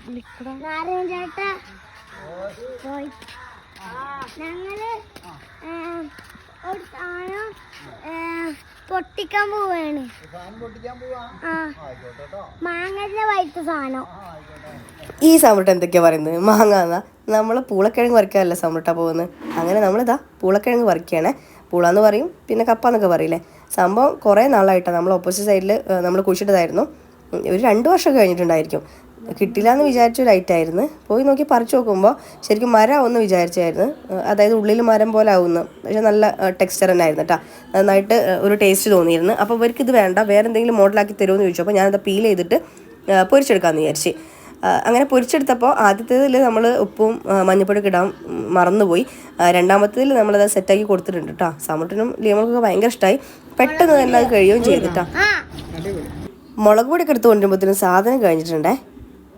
ചേട്ടാ ഞങ്ങള് ഒരു സാധനം പൊട്ടിക്കാൻ പോവാണ്. മാങ്ങയുടെ വൈറ്റ് സാധനം. ഈ സമൃട്ട എന്തൊക്കെയാ പറയുന്നത്? മാങ്ങാന്നാ? നമ്മൾ പൂളക്കിഴങ്ങ് പറിക്കാനല്ല സമൃട്ട പോകുന്നത്. അങ്ങനെ നമ്മളിതാ പൂളക്കിഴങ്ങ് പറിക്കുകയാണേ. പൂളാന്ന് പറയും, പിന്നെ കപ്പ എന്നൊക്കെ പറയില്ലേ. സംഭവം കുറേ നാളായിട്ടാണ് നമ്മൾ ഓപ്പോസിറ്റ് സൈഡിൽ നമ്മൾ കുഴിച്ചിട്ടതായിരുന്നു. ഒരു 2 വർഷം കഴിഞ്ഞിട്ടുണ്ടായിരിക്കും. കിട്ടില്ല എന്ന് വിചാരിച്ചൊരു ഐറ്റായിരുന്നു. പോയി നോക്കി പറിച്ചു നോക്കുമ്പോൾ ശരിക്കും മരമാവുമെന്ന് വിചാരിച്ചായിരുന്നു. അതായത് ഉള്ളിൽ മരം പോലെ ആവുന്നു. പക്ഷേ നല്ല ടെക്സ്ചർ തന്നെ ആയിരുന്നു കേട്ടോ. നന്നായിട്ട് ഒരു ടേസ്റ്റ് തോന്നിയിരുന്നു. അപ്പോൾ ഇവർക്ക് ഇത് വേണ്ട, വേറെ എന്തെങ്കിലും മോഡലാക്കി തരുമെന്ന് ചോദിച്ചു. അപ്പോൾ ഞാനത് പീൽ ചെയ്തിട്ട് പൊരിച്ചെടുക്കാമെന്ന് വിചാരിച്ച്. അങ്ങനെ പൊരിച്ചെടുത്തപ്പോൾ ആദ്യത്തേതിൽ നമ്മൾ ഉപ്പും മഞ്ഞപ്പൊടിയൊക്കെ ഇടാൻ മറന്നുപോയി. രണ്ടാമത്തേതിൽ നമ്മളത് സെറ്റാക്കി കൊടുത്തിട്ടുണ്ട് കേട്ടോ. സമൃട്ടിനും ലിയമൾക്കൊക്കെ ഭയങ്കര ഇഷ്ടമായി. പെട്ടെന്ന് തന്നെ അത് കഴിയുകയും ചെയ്തിട്ടാ. മുളക് പൊടിയൊക്കെ എടുത്ത് കൊണ്ടുവരുമ്പോഴത്തേനും സാധനം കഴിഞ്ഞിട്ടുണ്ടേ.